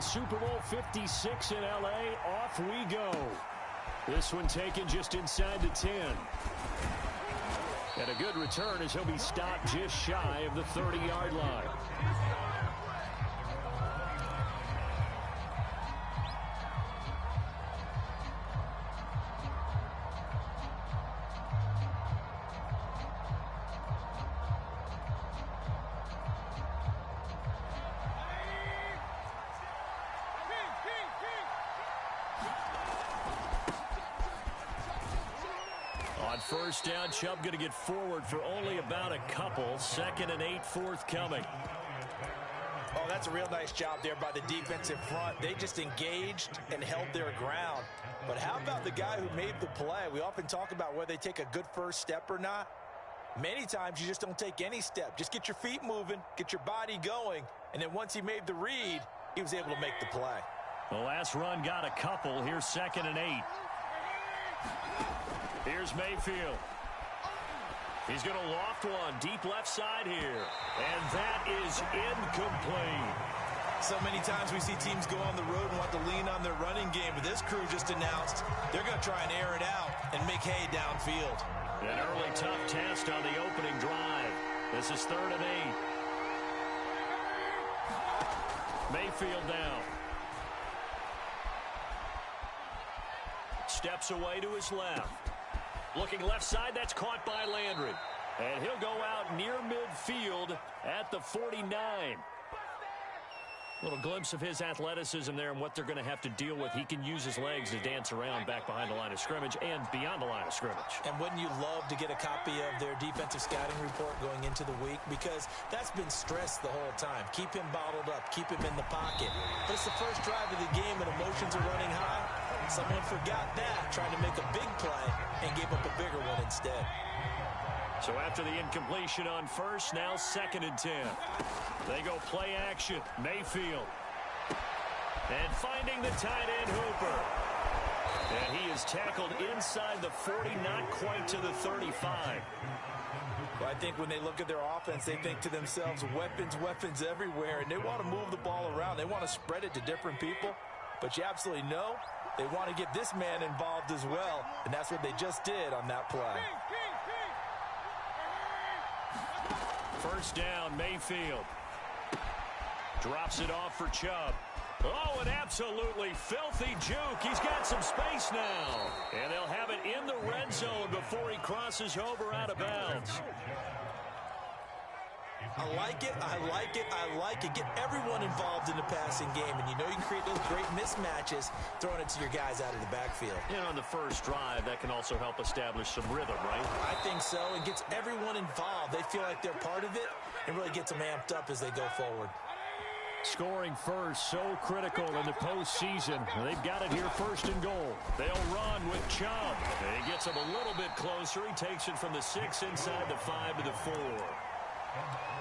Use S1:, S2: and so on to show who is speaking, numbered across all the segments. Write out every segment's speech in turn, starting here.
S1: on Super Bowl 56 in L.A. Off we go. This one taken just inside the 10. And a good return as he'll be stopped just shy of the 30-yard line. First down, Chubb going to get forward for only about a couple. 2nd and 8 forthcoming.
S2: Oh, that's a real nice job there by the defensive front. They just engaged and held their ground. But how about the guy who made the play? We often talk about whether they take a good first step or not. Many times you just don't take any step. Just get your feet moving, get your body going, and then once he made the read, he was able to make the play.
S1: The last run got a couple. Here's 2nd and 8. Here's Mayfield. He's going to loft one deep left side here. And that is incomplete.
S2: So many times we see teams go on the road and want to lean on their running game, but this crew just announced they're going to try and air it out and make hay downfield.
S1: An early tough test on the opening drive. This is 3rd and 8. Mayfield down. Steps away to his left. Looking left side, that's caught by Landry. And he'll go out near midfield at the 49. Little glimpse of his athleticism there and what they're going to have to deal with. He can use his legs to dance around back behind the line of scrimmage and beyond the line of scrimmage.
S2: And wouldn't you love to get a copy of their defensive scouting report going into the week? Because that's been stressed the whole time. Keep him bottled up. Keep him in the pocket. But it's the first drive of the game and emotions are running high. Someone forgot that, trying to make a big play, and gave up a bigger one instead.
S1: So after the incompletion on first, now 2nd and 10. They go play action. Mayfield. And finding the tight end Hooper. And he is tackled inside the 40, not quite to the 35.
S2: Well, I think when they look at their offense, they think to themselves, weapons, weapons everywhere, and they want to move the ball around. They want to spread it to different people. But you absolutely know they want to get this man involved as well, and that's what they just did on that play.
S1: First down, Mayfield. Drops it off for Chubb. Oh, an absolutely filthy juke. He's got some space now. And they'll have it in the red zone before he crosses over out of bounds.
S2: I like it, I like it, I like it. Get everyone involved in the passing game, and you know you can create those great mismatches throwing it to your guys out of the backfield.
S1: You know, on the first drive, that can also help establish some rhythm, right?
S2: I think so. It gets everyone involved. They feel like they're part of it and really gets them amped up as they go forward.
S1: Scoring first, so critical in the postseason. They've got it here 1st and goal. They'll run with Chubb. And he gets him a little bit closer. He takes it from the 6 inside the 5 to the 4.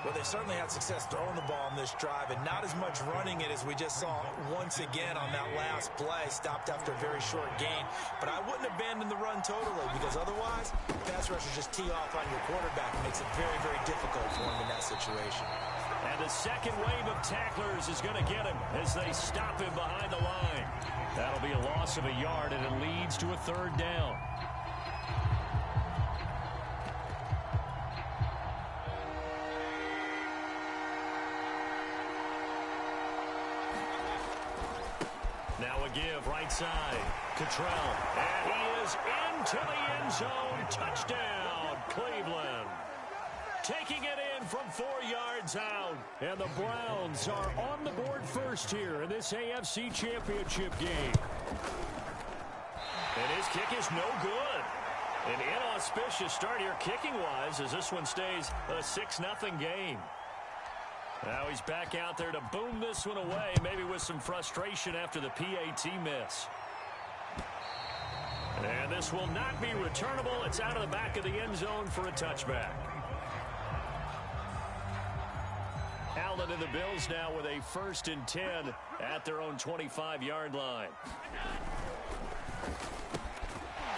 S2: Well, they certainly had success throwing the ball on this drive and not as much running it as we just saw once again on that last play. Stopped after a very short gain. But I wouldn't abandon the run totally because otherwise, pass rushers just tee off on your quarterback. It makes it very, very difficult for him in that situation.
S1: And the second wave of tacklers is going to get him as they stop him behind the line. That'll be a loss of a yard, and it leads to a 3rd down. Now a give, right side. Cottrell. And he is into the end zone. Touchdown, Cleveland. Taking it in from 4 yards out. And the Browns are on the board first here in this AFC Championship game. And his kick is no good. An inauspicious start here kicking-wise as this one stays a 6-0 game. Now he's back out there to boom this one away, maybe with some frustration after the PAT miss. And this will not be returnable. It's out of the back of the end zone for a touchback. Allen and the Bills now with a 1st and 10 at their own 25-yard line.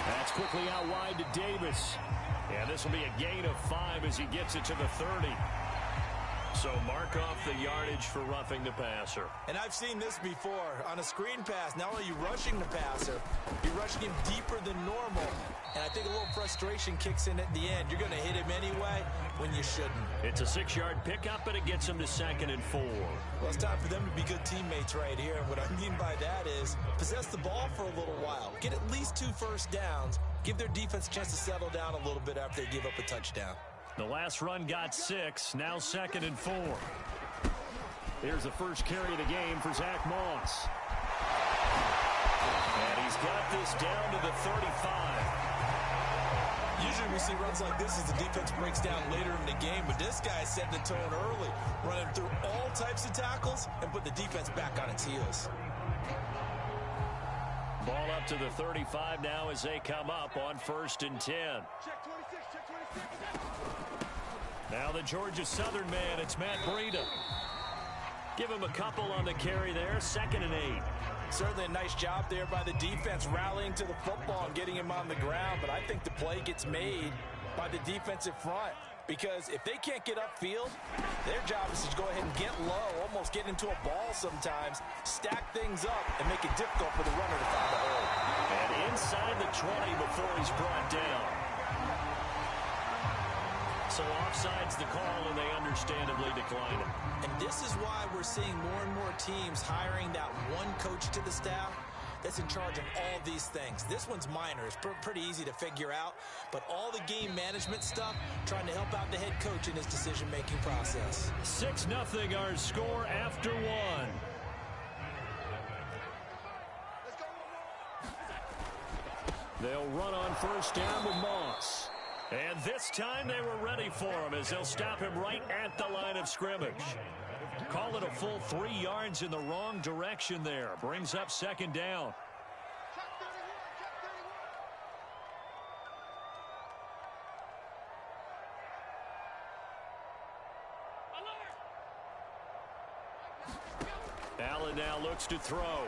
S1: That's quickly out wide to Davis. And this will be a gain of 5 as he gets it to the 30. So mark off the yardage for roughing the passer.
S2: And I've seen this before. On a screen pass, not only are you rushing the passer, you're rushing him deeper than normal. And I think a little frustration kicks in at the end. You're going to hit him anyway when you shouldn't.
S1: It's a 6-yard pickup, and it gets him to 2nd and 4.
S2: Well, it's time for them to be good teammates right here. And what I mean by that is possess the ball for a little while. Get at least 2 first downs. Give their defense a chance to settle down a little bit after they give up a touchdown.
S1: The last run got 6, now 2nd and 4. Here's the first carry of the game for Zach Moss. And he's got this down to the 35.
S2: Usually we see runs like this as the defense breaks down later in the game, but this guy is setting the tone early, running through all types of tackles and put the defense back on its heels.
S1: Ball up to the 35 now as they come up on 1st and 10.
S3: Check 26, check 26.
S1: Now the Georgia Southern man, it's Matt Breida. Give him a couple on the carry there, 2nd and 8.
S2: Certainly a nice job there by the defense rallying to the football and getting him on the ground, but I think the play gets made by the defensive front because if they can't get upfield, their job is to go ahead and get low, almost get into a ball sometimes, stack things up, and make it difficult for the runner to find a hole.
S1: And inside the 20 before he's brought down. So offside's the call, and they understandably decline it.
S2: And this is why we're seeing more and more teams hiring that one coach to the staff that's in charge of all these things. This one's minor. It's pretty easy to figure out. But all the game management stuff, trying to help out the head coach in his decision-making process.
S1: 6-0 our score after 1. They'll run on 1st down with Moss. And this time they were ready for him as they'll stop him right at the line of scrimmage. Call it a full 3 yards in the wrong direction there. Brings up 2nd down. Allen now looks to throw.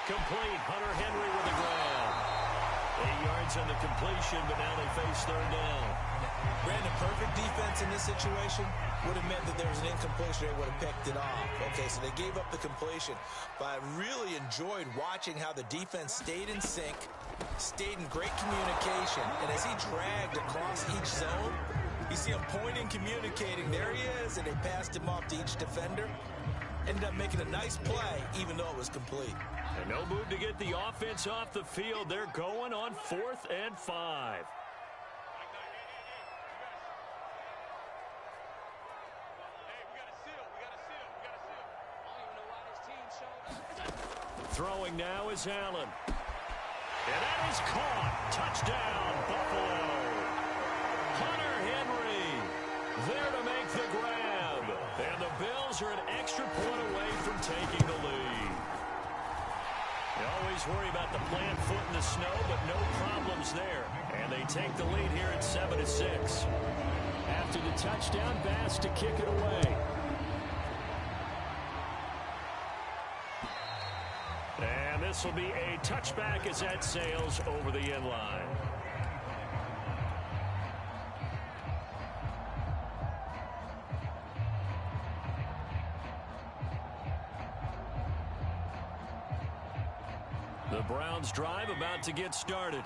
S1: Complete. Hunter Henry with the grab. 8 yards on the completion, but now they face 3rd down.
S2: Brandon, perfect defense in this situation would have meant that there was an incompletion. They would have picked it off. Okay, so they gave up the completion. But I really enjoyed watching how the defense stayed in sync, stayed in great communication. And as he dragged across each zone, you see him pointing, communicating. There he is, and they passed him off to each defender. Ended up making a nice play, even though it was complete.
S1: And no move to get the offense off the field. They're going on 4th and 5. Throwing now is Allen. And that is caught. Touchdown, Buffalo. Hunter Henry there to make the grab. And the Bills are an extra point away from taking the lead. You always worry about the plant foot in the snow, but no problems there. And they take the lead here at 7-6. After the touchdown, Bass to kick it away. And this will be a touchback as that sails over the end line. The Browns drive about to get started.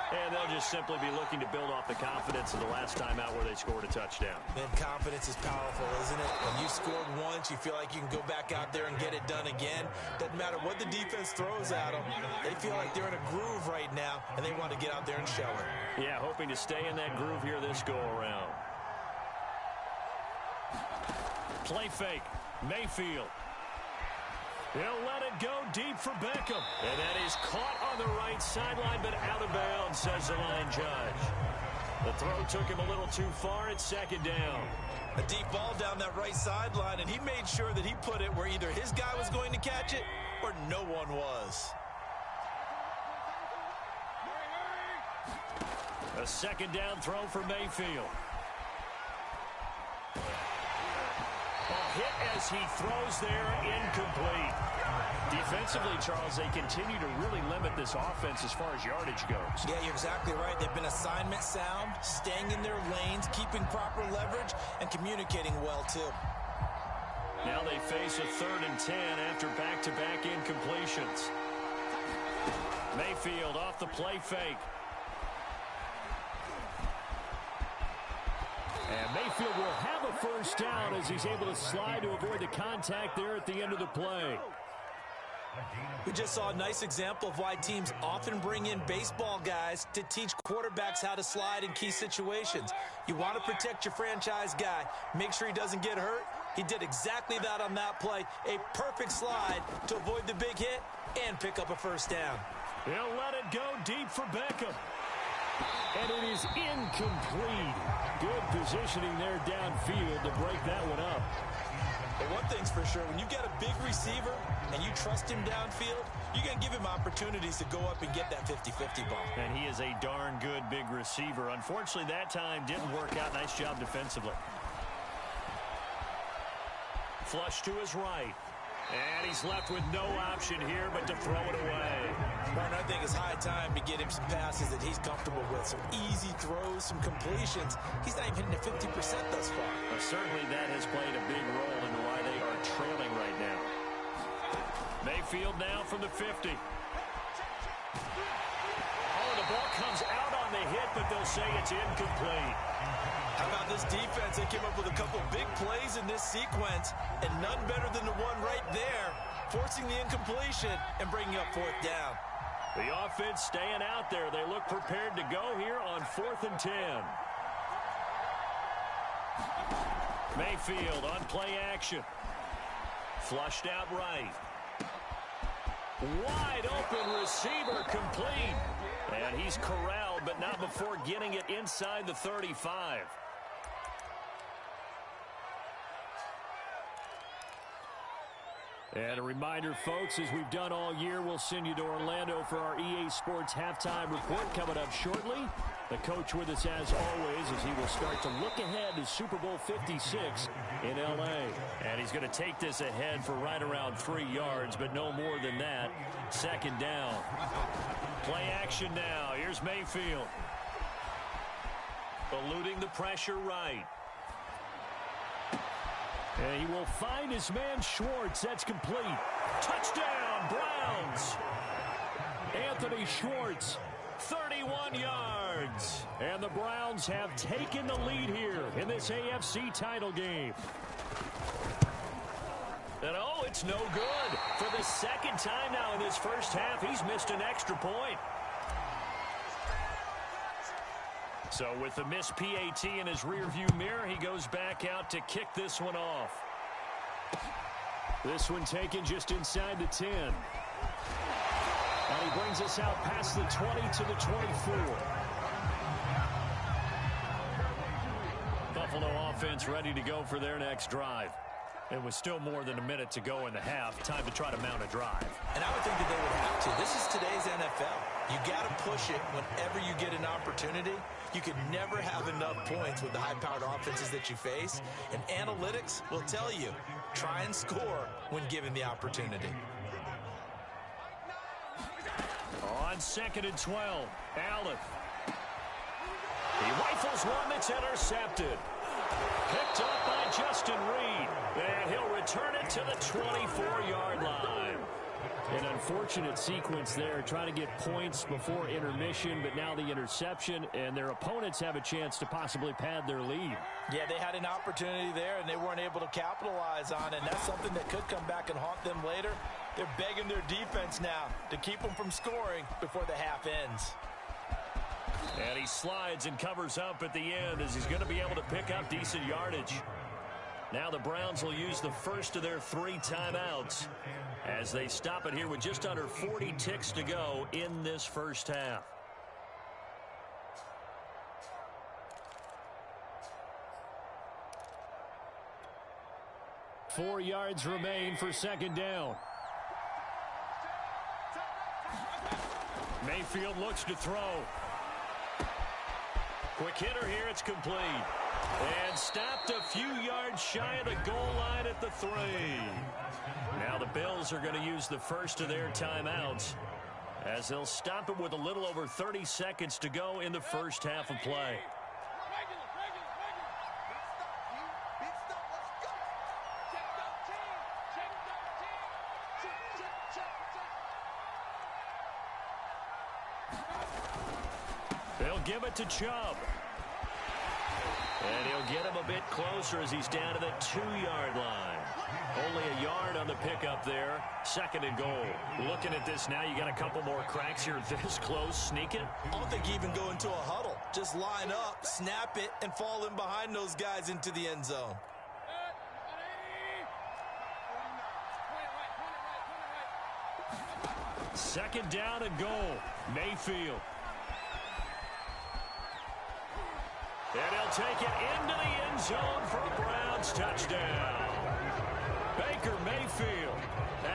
S1: And they'll just simply be looking to build off the confidence of the last time out where they scored a touchdown.
S2: Then confidence is powerful, isn't it? When you scored once, you feel like you can go back out there and get it done again. Doesn't matter what the defense throws at them. They feel like they're in a groove right now, and they want to get out there and show it.
S1: Yeah, hoping to stay in that groove here this go-around. Play fake. Mayfield. He'll let it go deep for Beckham. And that is caught on the right sideline, but out of bounds, says the line judge. The throw took him a little too far. It's 2nd down.
S2: A deep ball down that right sideline, and he made sure that he put it where either his guy was going to catch it or no one was.
S1: A 2nd down throw for Mayfield. hit as he throws there, incomplete. Defensively, Charles, they continue to really limit this offense as far as yardage goes.
S2: Yeah, you're exactly right. They've been assignment sound, staying in their lanes, keeping proper leverage, and communicating well, too.
S1: Now they face a 3rd and 10 after back-to-back incompletions. Mayfield off the play fake. And Mayfield will have a first down as he's able to slide to avoid the contact there at the end of the play.
S2: We just saw a nice example of why teams often bring in baseball guys to teach quarterbacks how to slide in key situations. You want to protect your franchise guy. Make sure he doesn't get hurt. He did exactly that on that play. A perfect slide to avoid the big hit and pick up a first down.
S1: He'll let it go deep for Beckham. And it is incomplete. Good positioning there downfield to break that one up.
S2: But one thing's for sure, when you get a big receiver and you trust him downfield, you're going to give him opportunities to go up and get that 50-50 ball.
S1: And he is a darn good big receiver. Unfortunately, that time didn't work out. Nice job defensively. Flush to his right. And he's left with no option here but to throw it away.
S2: Martin, I think it's high time to get him some passes that he's comfortable with. Some easy throws, some completions. He's not even hitting the 50% thus far.
S1: Well, certainly that has played a big role into why they are trailing right now. Mayfield now from the 50. Oh, the ball comes out on the hit, but they'll say it's incomplete.
S2: How about this defense? They came up with a couple big plays in this sequence, and none better than the one right there, forcing the incompletion and bringing up 4th down.
S1: The offense staying out there. They look prepared to go here on 4th and 10. Mayfield on play action. Flushed out right. Wide open receiver complete. And he's corralled, but not before getting it inside the 35. And a reminder, folks, as we've done all year, we'll send you to Orlando for our EA Sports halftime report coming up shortly. The coach with us as always as he will start to look ahead to Super Bowl 56 in L.A. And he's going to take this ahead for right around 3 yards, but no more than that. 2nd down. Play action now. Here's Mayfield. Eluding the pressure right. And he will find his man Schwartz. That's complete. Touchdown, Browns. Anthony Schwartz, 31 yards. And the Browns have taken the lead here in this AFC title game. And oh, it's no good. For the 2nd time now in this first half, he's missed an extra point. So with the missed PAT in his rearview mirror, he goes back out to kick this one off. This one taken just inside the 10. And he brings us out past the 20 to the 24. Buffalo offense ready to go for their next drive. And with still more than a minute to go in the half, time to try to mount a drive.
S2: And I would think that they would have to. This is today's NFL. You got to push it whenever you get an opportunity. You can never have enough points with the high-powered offenses that you face. And analytics will tell you, try and score when given the opportunity.
S1: On 2nd and 12, Allen. He rifles one that's intercepted. Picked up by Justin Reed. And he'll return it to the 24-yard line. An unfortunate sequence there, trying to get points before intermission, but now the interception, and their opponents have a chance to possibly pad their lead.
S2: Yeah, they had an opportunity there, and they weren't able to capitalize on it, and that's something that could come back and haunt them later. They're begging their defense now to keep them from scoring before the half ends.
S1: And he slides and covers up at the end as he's going to be able to pick up decent yardage. Now the Browns will use the first of their 3 timeouts as they stop it here with just under 40 ticks to go in this first half. Four yards remain for 2nd down. Mayfield looks to throw. Quick hitter here, it's complete. And stopped a few yards shy of the goal line at the 3. Now the Bills are going to use the first of their timeouts as they'll stop it with a little over 30 seconds to go in the first half of play. They'll give it to Chubb. And he'll get him a bit closer as he's down to the 2-yard line. Only a yard on the pickup there. 2nd and goal. Looking at this now, you got a couple more cracks here this close. Sneak it.
S2: I don't think even go into a huddle. Just line up, snap it, and fall in behind those guys into the end zone.
S1: Second down and goal. Mayfield. And he'll take it into the end zone for a Browns touchdown. Baker Mayfield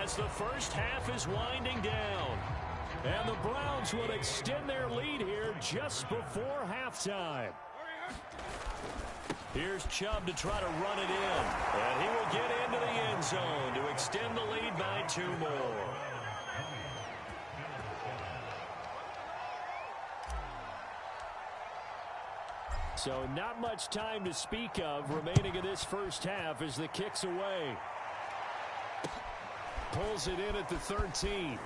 S1: as the first half is winding down. And the Browns will extend their lead here just before halftime. Here's Chubb to try to run it in. And he will get into the end zone to extend the lead by 2 more. So not much time to speak of remaining in this first half as the kick's away. Pulls it in at the 13.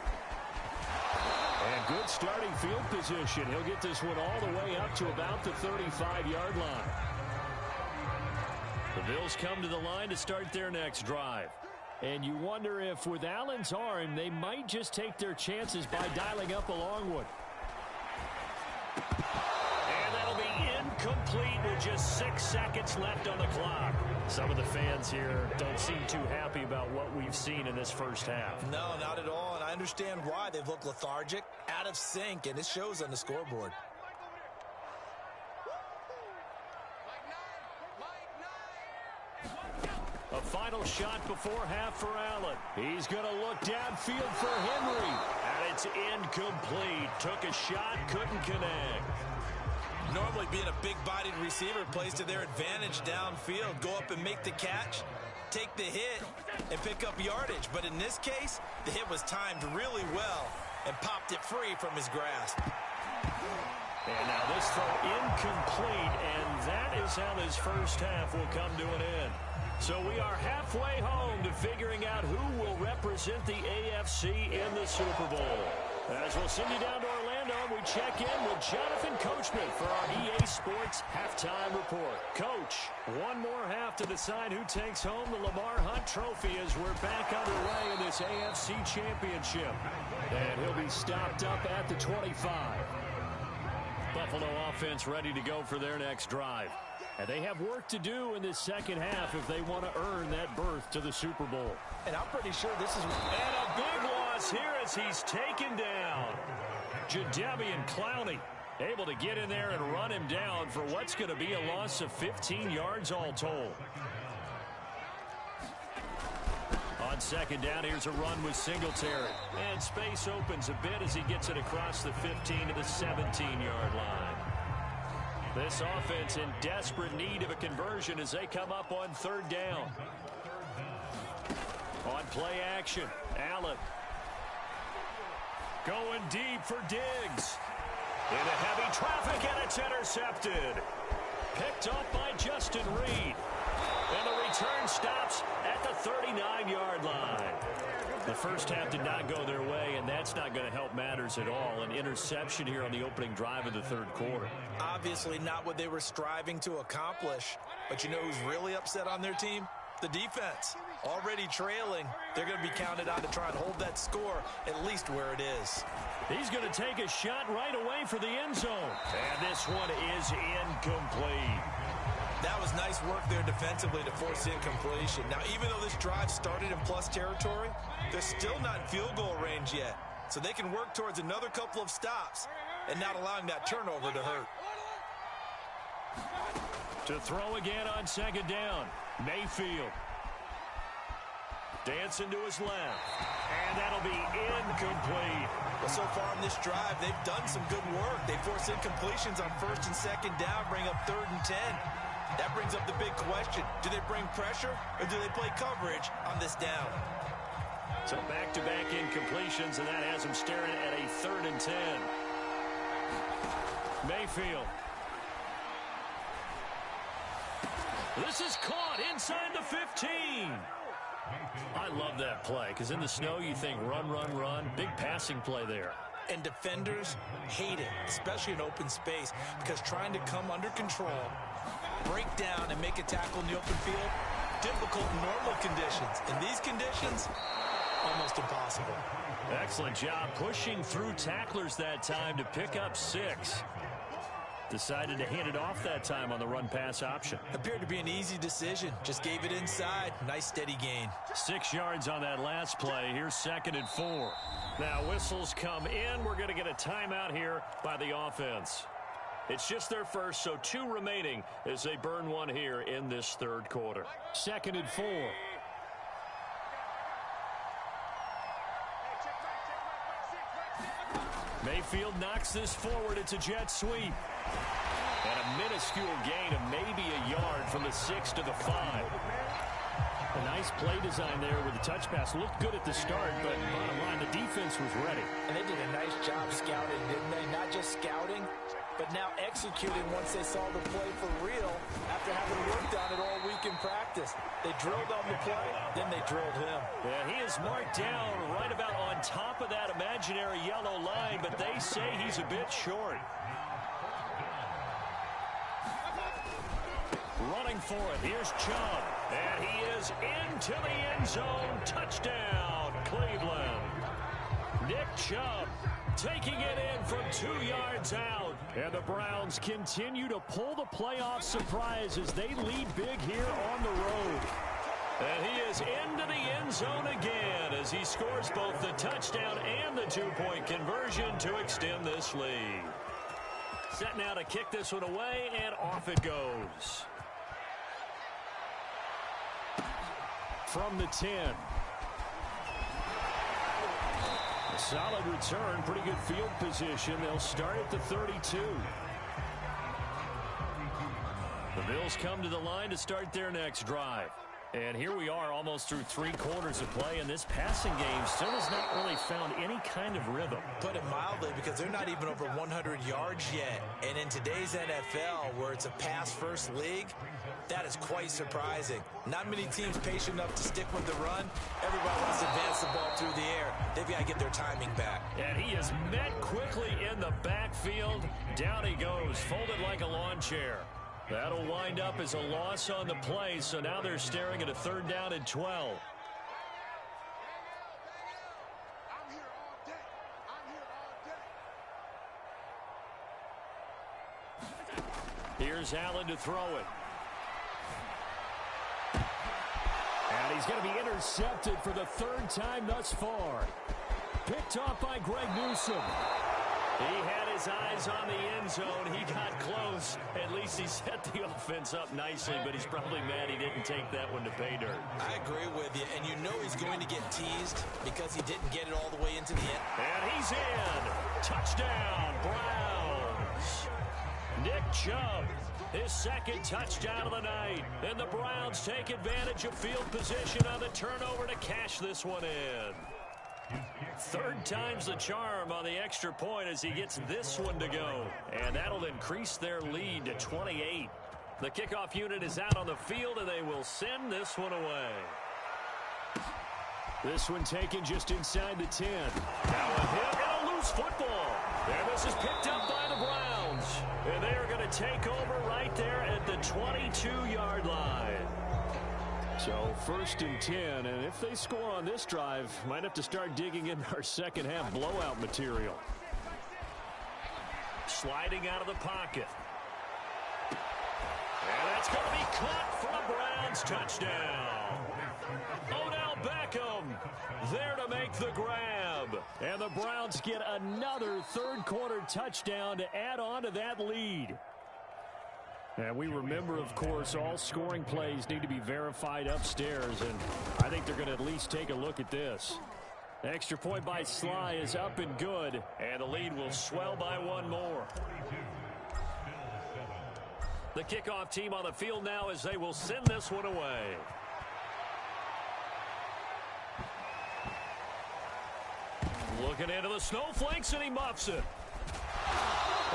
S1: And good starting field position. He'll get this one all the way up to about the 35-yard line. The Bills come to the line to start their next drive. And you wonder if with Allen's arm, they might just take their chances by dialing up a long one. Complete with just 6 seconds left on the clock. Some of the fans here don't seem too happy about what we've seen in this first half.
S2: No, not at all, and I understand why. They've looked lethargic, out of sync, and it shows on the scoreboard.
S1: A final shot before half for Allen. He's going to look downfield for Henry. And it's incomplete. Took a shot, couldn't connect.
S2: Normally being a big-bodied receiver plays to their advantage downfield. Go up and make the catch, take the hit, and pick up yardage. But in this case, the hit was timed really well and popped it free from his grasp.
S1: And now this throw incomplete, and that is how this first half will come to an end. So we are halfway home to figuring out who will represent the AFC in the Super Bowl. As we'll send you down to Orlando, we check in with Jonathan Coachman for our EA Sports Halftime Report. Coach, one more half to decide who takes home the Lamar Hunt Trophy as we're back underway in this AFC Championship. And he'll be stopped up at the 25. Buffalo offense ready to go for their next drive. And they have work to do in this second half if they want to earn that berth to the Super Bowl.
S2: And I'm pretty sure this is...
S1: And a big loss here as he's taken down. Jadeveon Clowney able to get in there and run him down for what's going to be a loss of 15 yards all told. On second down, here's a run with Singletary. And space opens a bit as he gets it across the 15 to the 17-yard line. This offense in desperate need of a conversion as they come up on third down. On play action, Allen. Going deep for Diggs. Into heavy traffic, and it's intercepted. Picked up by Justin Reed. And the return stops at the 39-yard line. The first half did not go their way, and that's not going to help matters at all. An interception here on the opening drive of the third quarter.
S2: Obviously not what they were striving to accomplish. But you know who's really upset on their team? The defense. Already trailing. They're going to be counted on to try and hold that score at least where it is.
S1: He's going to take a shot right away for the end zone. And this one is incomplete.
S2: That was nice work there defensively to force incompletion. Now, even though this drive started in plus territory, they're still not in field goal range yet. So they can work towards another couple of stops and not allowing that turnover to hurt.
S1: To throw again on second down, Mayfield. Dancing to his left. And that'll be incomplete.
S2: Well, so far in this drive, they've done some good work. They force incompletions on first and second down, bring up 3rd and 10. That brings up the big question. Do they bring pressure or do they play coverage on this down?
S1: So back-to-back incompletions, and that has them staring at a 3rd and 10. Mayfield. This is caught inside the 15. I love that play because in the snow you think run, run, run. Big passing play there.
S2: And defenders hate it, especially in open space, because trying to come under control, break down, and make a tackle in the open field, difficult in normal conditions. In these conditions, almost impossible.
S1: Excellent job pushing through tacklers that time to pick up 6. Decided to hand it off that time on the run-pass option.
S2: Appeared to be an easy decision. Just gave it inside. Nice steady gain.
S1: 6 yards on that last play. Here's 2nd and 4. Now whistles come in. We're going to get a timeout here by the offense. It's just their first, so 2 remaining as they burn one here in this 3rd quarter. 2nd and 4. Mayfield knocks this forward. It's a jet sweep. And a minuscule gain of maybe a yard from the 6 to the 5. A nice play design there with the touch pass. Looked good at the start, but bottom line, the defense was ready.
S2: And they did a nice job scouting, didn't they? Not just scouting, but now executing once they saw the play for real after having worked on it all week in practice. They drilled on the play, then they drilled him.
S1: Yeah, he is marked down right about on top of that imaginary yellow line, but they say he's a bit short. Running for it, here's Chubb, and he is into the end zone. Touchdown, Cleveland. Nick Chubb taking it in from 2 yards out. And the Browns continue to pull the playoff surprise as they lead big here on the road. And he is into the end zone again as he scores both the touchdown and the 2-point conversion to extend this lead. Set now to kick this one away, and off it goes. From the 10. A solid return, pretty good field position. They'll start at the 32. The Bills come to the line to start their next drive. And here we are almost through 3 quarters of play, and this passing game still has not really found any kind of rhythm.
S2: Put it mildly, because they're not even over 100 yards yet. And in today's NFL, where it's a pass-first league, that is quite surprising. Not many teams patient enough to stick with the run. Everybody wants to advance the ball through the air. They've got to get their timing back.
S1: And he is met quickly in the backfield. Down he goes, folded like a lawn chair. That'll wind up as a loss on the play, so now they're staring at a 3rd down and 12. Here's Allen to throw it. And he's going to be intercepted for the 3rd time thus far. Picked off by Greg Newsome. He had his eyes on the end zone. He got close. At least he set the offense up nicely, but he's probably mad he didn't take that one to pay dirt.
S2: I agree with you, and you know he's going to get teased because he didn't get it all the way into the end.
S1: And he's in. Touchdown, Browns. Nick Chubb, his 2nd touchdown of the night. And the Browns take advantage of field position on the turnover to cash this one in. 3rd time's the charm on the extra point as he gets this one to go. And that'll increase their lead to 28. The kickoff unit is out on the field, and they will send this one away. This one taken just inside the 10. Now a hit and a loose football. And this is picked up by the Browns. And they are going to take over right there at the 22-yard line. So 1st and 10, and if they score on this drive, might have to start digging in our second half blowout material. Sliding out of the pocket. And that's going to be caught for a Browns touchdown. Odell Beckham there to make the grab. And the Browns get another 3rd quarter touchdown to add on to that lead. And we remember, of course, all scoring plays need to be verified upstairs, and I think they're going to at least take a look at this. Extra point by Sly is up and good, and the lead will swell by 1 more. The kickoff team on the field now as they will send this one away. Looking into the snowflakes, and he muffs it.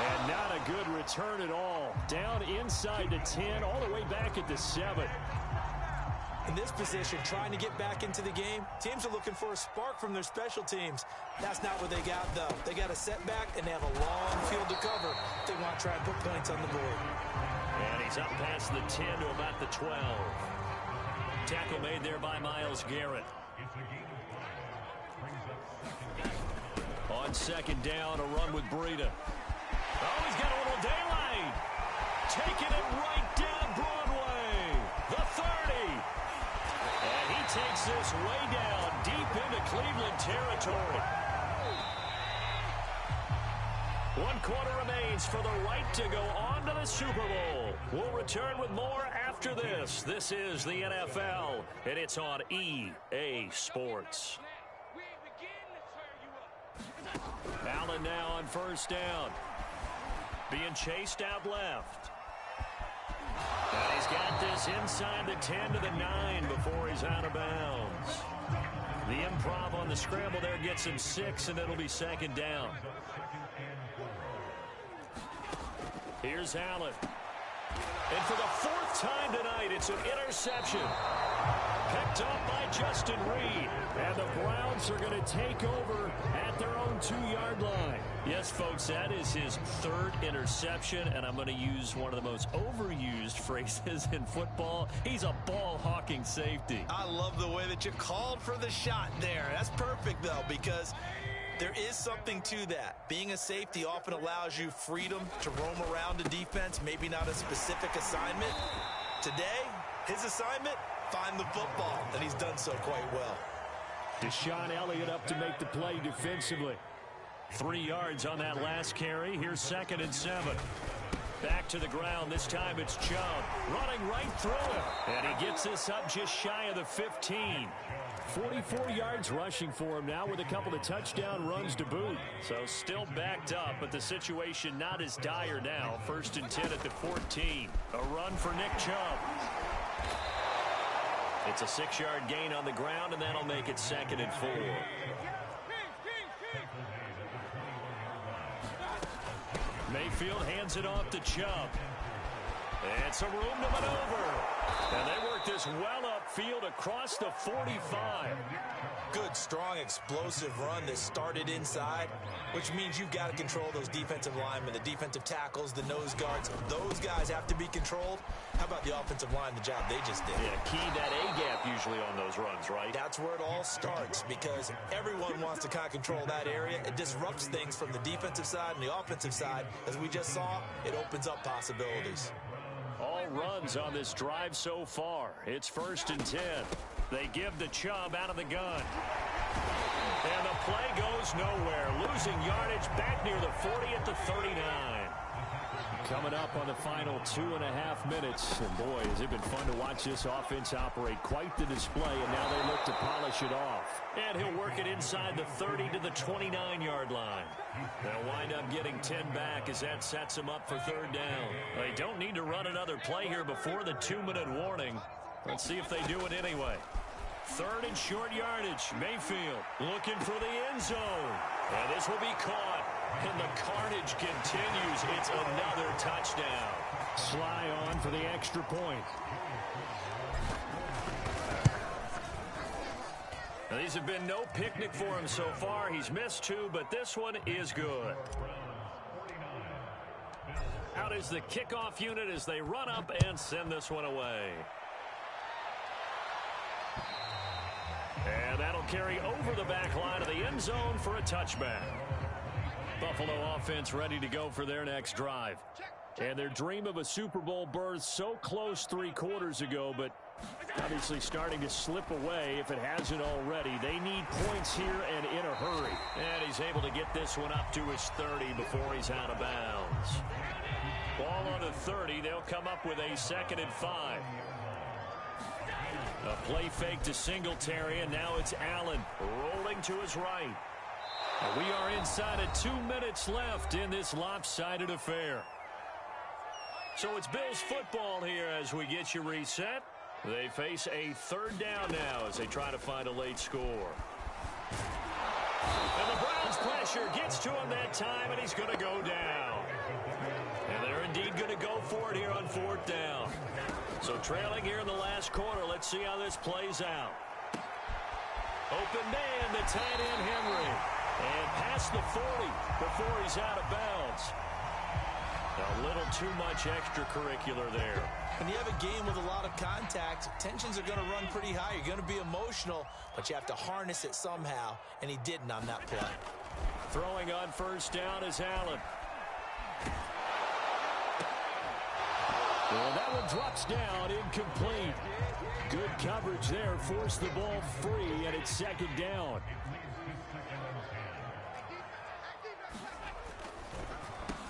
S1: And not a good return at all. Down inside the 10, all the way back at the 7.
S2: In this position, trying to get back into the game, teams are looking for a spark from their special teams. That's not what they got, though. They got a setback, and they have a long field to cover. They want to try and put points on the board.
S1: And he's up past the 10 to about the 12. Tackle made there by Myles Garrett. On second down, a run with Breida. Oh, he's got a little daylight. Taking it right down Broadway. The 30. And he takes this way down deep into Cleveland territory. 1 quarter remains for the right to go on to the Super Bowl. We'll return with more after this. This is the NFL, and it's on EA Sports. Allen now on first down. Being chased out left. And he's got this inside the 10 to the 9 before he's out of bounds. The improv on the scramble there gets him 6, and it'll be second down. Here's Allen. And for the 4th time tonight, it's an interception. Picked up by Justin Reed. And the Browns are going to take over at their own 2-yard line. Yes, folks, that is his 3rd interception, and I'm going to use one of the most overused phrases in football. He's a ball-hawking safety.
S2: I love the way that you called for the shot there. That's perfect, though, because there is something to that. Being a safety often allows you freedom to roam around a defense, maybe not a specific assignment. Today, his assignment, find the football, and he's done so quite well.
S1: Deshaun Elliott up to make the play defensively. 3 yards on that last carry. Here's 2nd and 7. Back to the ground. This time it's Chubb running right through him. And he gets this up just shy of the 15. 44 yards rushing for him now with a couple of touchdown runs to boot. So still backed up, but the situation not as dire now. 1st and 10 at the 14. A run for Nick Chubb. It's a 6-yard gain on the ground, and that'll make it 2nd and 4. Mayfield hands it off to Chubb. And some room to maneuver. And they work this well upfield across the 45.
S2: Good, strong, explosive run that started inside, which means you've got to control those defensive linemen, the defensive tackles, the nose guards. Those guys have to be controlled. How about the offensive line, the job they just did?
S1: Yeah, key that A-gap usually on those runs, right?
S2: That's where it all starts, because everyone wants to kind of control that area. It disrupts things from the defensive side and the offensive side. As we just saw, it opens up possibilities.
S1: All runs on this drive so far. It's 1st and 10. They give the Chubb out of the gun. And the play goes nowhere. Losing yardage back near the 40 at the 39. Coming up on the final 2.5 minutes. And boy, has it been fun to watch this offense operate. Quite the display, and now they look to polish it off. And he'll work it inside the 30 to the 29-yard line. They'll wind up getting 10 back as that sets them up for 3rd down. They don't need to run another play here before the 2-minute warning. Let's see if they do it anyway. 3rd and short yardage. Mayfield looking for the end zone. And this will be caught. And the carnage continues. It's another touchdown. Sly on for the extra point. Now, these have been no picnic for him so far. He's missed 2, but this one is good. Out is the kickoff unit as they run up and send this one away. And that'll carry over the back line of the end zone for a touchback. Buffalo offense ready to go for their next drive. And their dream of a Super Bowl berth so close 3 quarters ago, but obviously starting to slip away if it hasn't already. They need points here and in a hurry. And he's able to get this one up to his 30 before he's out of bounds. Ball on the 30. They'll come up with a 2nd and 5. A play fake to Singletary, and now it's Allen rolling to his right. We are inside of 2 minutes left in this lopsided affair. So it's Bills football here as we get you reset. They face a third down now as they try to find a late score. And the Browns pressure gets to him that time, and he's going to go down. And they're indeed going to go for it here on fourth down. So trailing here in the last quarter, let's see how this plays out. Open man, the tight end Henry. And past the 40 before he's out of bounds. A little too much extracurricular there.
S2: When you have a game with a lot of contact, tensions are going to run pretty high. You're going to be emotional, but you have to harness it somehow, and he didn't on that play.
S1: Throwing on first down is Allen. Well, that one drops down, incomplete. Good coverage there, forced the ball free, and it's second down.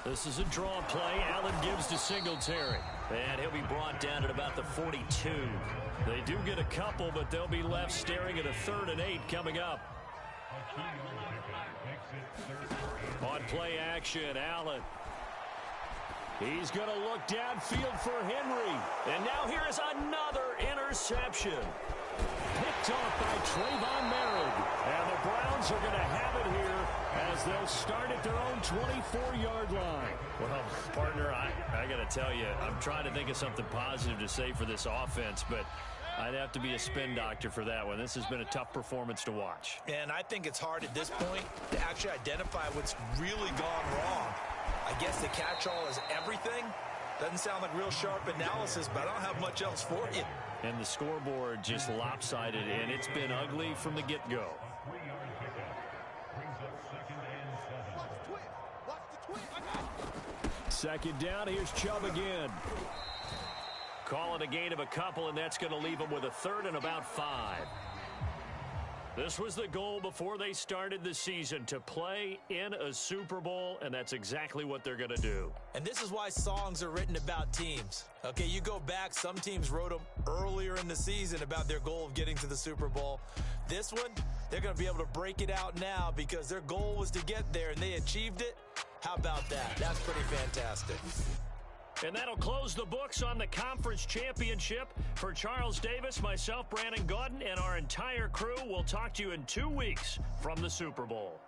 S1: This is a draw play. Allen gives to Singletary. And he'll be brought down at about the 42. They do get a couple, but they'll be left staring at a 3rd and 8 coming up. On play action, Allen. He's going to look downfield for Henry. And now here is another interception. Picked off by Trayvon Merritt. And the Browns are going to have it here as they'll start at their own 24-yard line. Well, partner, I got to tell you, I'm trying to think of something positive to say for this offense, but I'd have to be a spin doctor for that one. This has been a tough performance to watch.
S2: And I think it's hard at this point to actually identify what's really gone wrong. I guess the catch-all is everything. Doesn't sound like real sharp analysis, but I don't have much else for you.
S1: And the scoreboard just lopsided, and it's been ugly from the get-go. Second down, here's Chubb again. Call it a gain of a couple, and that's going to leave them with a 3rd and about 5. This was the goal before they started the season, to play in a Super Bowl, and that's exactly what they're going to do.
S2: And this is why songs are written about teams. Okay, you go back, some teams wrote them earlier in the season about their goal of getting to the Super Bowl. This one, they're going to be able to break it out now because their goal was to get there, and they achieved it. How about that? That's pretty fantastic.
S1: And that'll close the books on the conference championship. For Charles Davis, myself, Brandon Gaudin, and our entire crew, we'll talk to you in 2 weeks from the Super Bowl.